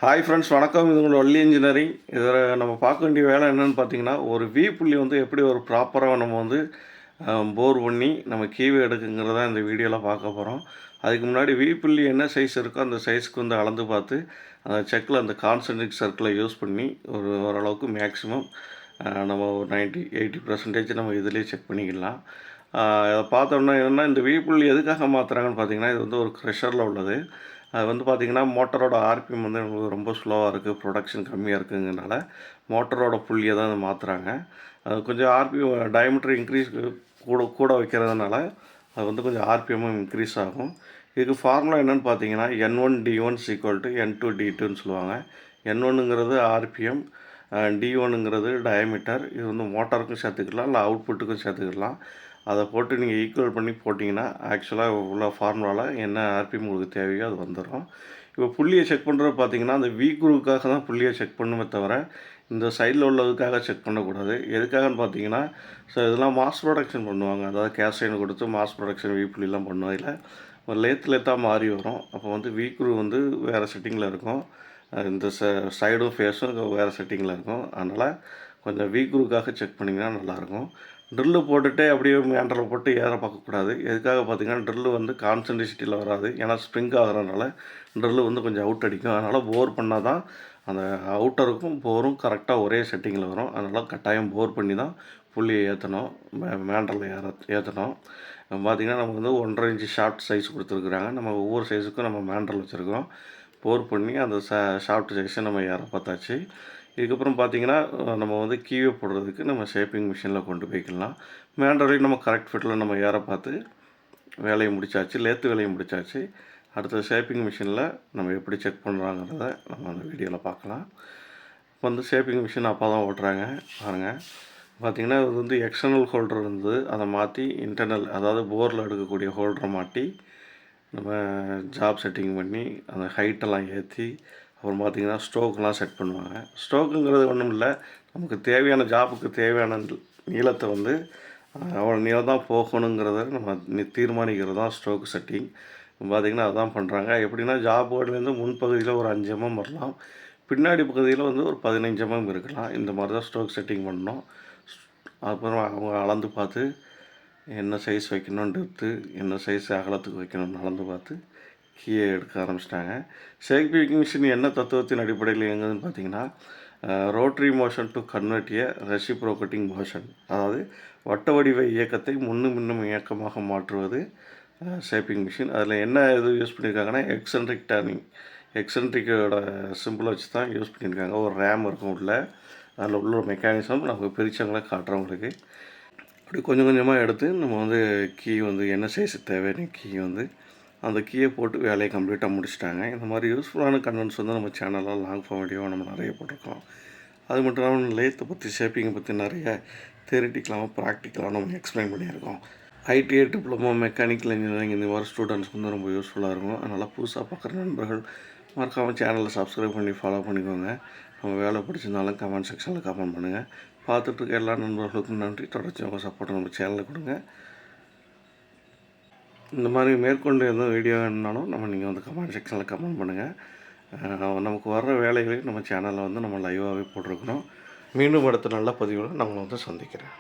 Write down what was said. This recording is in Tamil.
ஹாய் ஃப்ரெண்ட்ஸ், வணக்கம். இது உங்களோட வள்ளி இன்ஜினியரிங். இதில் நம்ம பார்க்க வேண்டிய வேலை என்னென்னு பார்த்தீங்கன்னா, ஒரு வி புள்ளி வந்து எப்படி ஒரு ப்ராப்பராக நம்ம வந்து போர் பண்ணி நம்ம கீவு எடுக்குங்கிறத இந்த வீடியோவில் பார்க்க போகிறோம். அதுக்கு முன்னாடி வி புள்ளி என்ன சைஸ் இருக்கோ அந்த சைஸ்க்கு வந்து அளந்து பார்த்து அந்த செக்கில் அந்த கான்சென்ட்ரிக் சர்க்கிளை யூஸ் பண்ணி ஓரளவுக்கு மேக்ஸிமம் நம்ம ஒரு 80% நம்ம இதிலே செக் பண்ணிக்கலாம். இதை பார்த்தோம்னா என்னென்னா, இந்த வி புள்ளி எதுக்காக மாற்றுறாங்கன்னு பார்த்தீங்கன்னா, இது வந்து ஒரு க்ரெஷரில் உள்ளது. அது வந்து பார்த்திங்கன்னா, மோட்டரோட ஆர்பிஎம் வந்து ரொம்ப ஸ்லோவாக இருக்குது, ப்ரொடக்ஷன் கம்மியாக இருக்குங்கிறனால மோட்டரோட புள்ளியை தான் மாற்றுறாங்க. அது கொஞ்சம் ஆர்பிஎம் டயமீட்டர் இன்க்ரீஸ் கூட வைக்கிறதுனால அது வந்து கொஞ்சம் ஆர்பிஎம்மும் இன்க்ரீஸ் ஆகும். இதுக்கு ஃபார்முலா என்னென்னு பார்த்தீங்கன்னா, N1D1 N2D2ன்னு சொல்லுவாங்க. N1ங்கிறது ஆர்பிஎம், D1ங்கிறது டயமீட்டர். இது வந்து மோட்டாருக்கும் சேர்த்துக்கலாம், இல்லை அவுட்புட்டுக்கும் சேர்த்துக்கலாம். அதை போட்டு நீங்கள் ஈக்குவல் பண்ணி போட்டிங்கன்னா ஆக்சுவலாக உள்ள ஃபார்முலாவில் என்ன ஆர்பிஎம் உங்களுக்கு தேவையோ அது வந்துடும். இப்போ புள்ளியை செக் பண்ணுறது பார்த்தீங்கன்னா, அந்த வி குரூவுக்காக தான் புள்ளியை செக் பண்ணுமே தவிர இந்த சைடில் உள்ளதுக்காக செக் பண்ணக்கூடாது. எதுக்காகன்னு பார்த்தீங்கன்னா, இதெல்லாம் மாஸ் ப்ரொடக்ஷன் பண்ணுவாங்க. அதாவது கேஸ்டைன் கொடுத்து மாஸ் ப்ரொடக்ஷன் வி புள்ளிலாம் பண்ணுவதில் ஒரு லேத்தாக மாறி வரும். அப்போ வந்து வி குரூ வந்து வேறு செட்டிங்கில் இருக்கும், இந்த சைடும் ஃபேஸும் வேறு செட்டிங்கில் இருக்கும். அதனால் கொஞ்சம் வி குரூவுக்காக செக் பண்ணிங்கன்னா நல்லாயிருக்கும். ட்ரில்லு போட்டுகிட்டே அப்படியே மேண்டரில் போட்டு ஏற பார்க்கக்கூடாது. எதுக்காக பார்த்தீங்கன்னா, ட்ரில்லு வந்து கான்சென்ட்ரிசிட்டியில் வராது. ஏன்னா ஸ்ப்ரிங் ஆகிறதுனால ட்ரில்லு வந்து கொஞ்சம் அவுட் அடிக்கும். அதனால் போர் பண்ணால் தான் அந்த அவுட்டருக்கும் போரும் கரெக்டாக ஒரே செட்டிங்கில் வரும். அதனால் கட்டாயம் போர் பண்ணி தான் புள்ளியை ஏற்றணும், மேண்டரில் ஏற்றணும். பார்த்திங்கன்னா, நம்ம வந்து 1.5 இன்ச்சு ஷாஃப்ட் சைஸ் கொடுத்துருக்குறாங்க. நம்ம ஒவ்வொரு சைஸுக்கும் நம்ம மேண்டரில் வச்சுருக்கோம். போர் பண்ணி அந்த ஷாஃப்ட் சைஸை நம்ம ஏற பார்த்தாச்சு. இதுக்கப்புறம் பார்த்திங்கன்னா, நம்ம வந்து கீவை போடுறதுக்கு நம்ம ஷேப்பிங் மிஷினில் கொண்டு போய்க்கலாம். மேண்டரையும் நம்ம கரெக்ட் ஃபிட்டில் நம்ம ஏற பார்த்து வேலையை முடித்தாச்சு, லேத்து வேலையை முடித்தாச்சு. அடுத்த ஷேப்பிங் மிஷினில் நம்ம எப்படி செக் பண்ணுறாங்கிறத நம்ம அந்த வீடியோவில் பார்க்கலாம். இப்போ வந்து ஷேப்பிங் மிஷின் அப்போ தான் ஓட்டுறாங்க பாருங்கள். பார்த்திங்கன்னா, இது வந்து எக்ஸ்டர்னல் ஹோல்டர் இருந்தது, அதை மாற்றி இன்டர்னல், அதாவது போரில் எடுக்கக்கூடிய ஹோல்டரை மாட்டி நம்ம ஜாப் செட்டிங் பண்ணி அந்த ஹைட்டெல்லாம் ஏற்றி அப்புறம் பார்த்திங்கன்னா ஸ்ட்ரோக்கெலாம் செட் பண்ணுவாங்க. ஸ்ட்ரோக்குங்கிறது ஒன்றும் இல்லை, நமக்கு தேவையான ஜாப்புக்கு தேவையான நீளத்தை வந்து அவ்வளோ நீளம் தான் போகணுங்கிறத நம்ம தீர்மானிக்கிறது தான் ஸ்ட்ரோக் செட்டிங். பார்த்திங்கன்னா அதுதான் பண்ணுறாங்க. எப்படின்னா, ஜாபோர்ட்லேருந்து முன்பகுதியில் ஒரு 5 mm வரலாம், பின்னாடி பகுதியில் வந்து ஒரு 15 mm இருக்கலாம். இந்த மாதிரி தான் ஸ்ட்ரோக் செட்டிங் பண்ணணும். அப்புறம் அவங்க அளந்து பார்த்து என்ன சைஸ் வைக்கணுன்றது, என்ன சைஸ் அகலத்துக்கு வைக்கணும்னு அளந்து பார்த்து கீயை எடுக்க ஆரம்பிச்சிட்டாங்க. ஷேப்பிங் மிஷின் என்ன தத்துவத்தின் அடிப்படையில் இயங்குதுன்னு பார்த்தீங்கன்னா, rotary motion to convert A reciprocating motion, அதாவது வட்ட வடிவ இயக்கத்தை முன்னும் பின்னும் இயக்கமாக மாற்றுவது ஷேப்பிங் மிஷின். அதில் என்ன இது யூஸ் பண்ணியிருக்காங்கன்னா, எக்ஸென்ட்ரிக் டர்னிங், எக்ஸென்ட்ரிக்கோட சிம்பிள் வச்சு தான் யூஸ் பண்ணியிருக்காங்க. ஒரு ரேம் இருக்கும் உள்ள, அதில் உள்ள ஒரு மெக்கானிசம் நமக்கு பிரித்தவங்களை காட்டுறவங்களுக்கு. அப்படி கொஞ்சம் கொஞ்சமாக எடுத்து நம்ம வந்து கீ வந்து என்ன சைஸு தேவைன்னு கீ வந்து அந்த கீயை போட்டு வேலையை கம்ப்ளீட்டாக முடிச்சிட்டாங்க. இந்த மாதிரி யூஸ்ஃபுல்லான கண்டென்ட்ஸ் வந்து நம்ம சேனலில் லாங் ஃபார்ம் வீடியோவாக நம்ம நிறைய போட்டிருக்கோம். அது மட்டும் இல்லாமல் லேத்தை பற்றி, ஷேப்பிங்கை பற்றி நிறைய தியரிட்டிக்கலாகவும் ப்ராக்டிக்கலாகவும் நம்ம எக்ஸ்பிளைன் பண்ணியிருக்கோம். ஐடிஐ டிப்ளமோ, மெக்கானிக்கல் இன்ஜினியரிங் இந்த மாதிரி ஸ்டூடெண்ட்ஸ்க்கு வந்து ரொம்ப யூஸ்ஃபுல்லாக இருக்கும். அதனால் புதுசாக பார்க்குற நண்பர்கள் மறக்காமல் சேனலில் சப்ஸ்கிரைப் பண்ணி ஃபாலோ பண்ணிக்கோங்க. நம்ம வேலை பிடிச்சிருந்தாலும் கமெண்ட் செக்ஷனில் கமெண்ட் பண்ணுங்கள். பார்த்துட்டு இருக்க எல்லா நண்பர்களுக்கும் நன்றி. தொடர்ச்சி அவங்க சப்போர்ட் நம்ம சேனலில் கொடுங்க. இந்த மாதிரி மேற்கொண்டு எதுவும் வீடியோ வேணுனாலும் நீங்கள் வந்து கமெண்ட் செக்ஷனில் கமெண்ட் பண்ணுங்கள். நமக்கு வர்ற வேலைகளையும் நம்ம சேனலில் வந்து நம்ம லைவாகவே போட்டிருக்கிறோம். மீண்டும் அடுத்த நல்ல பதிவில் நம்மளை வந்து சந்திக்கிறேன்.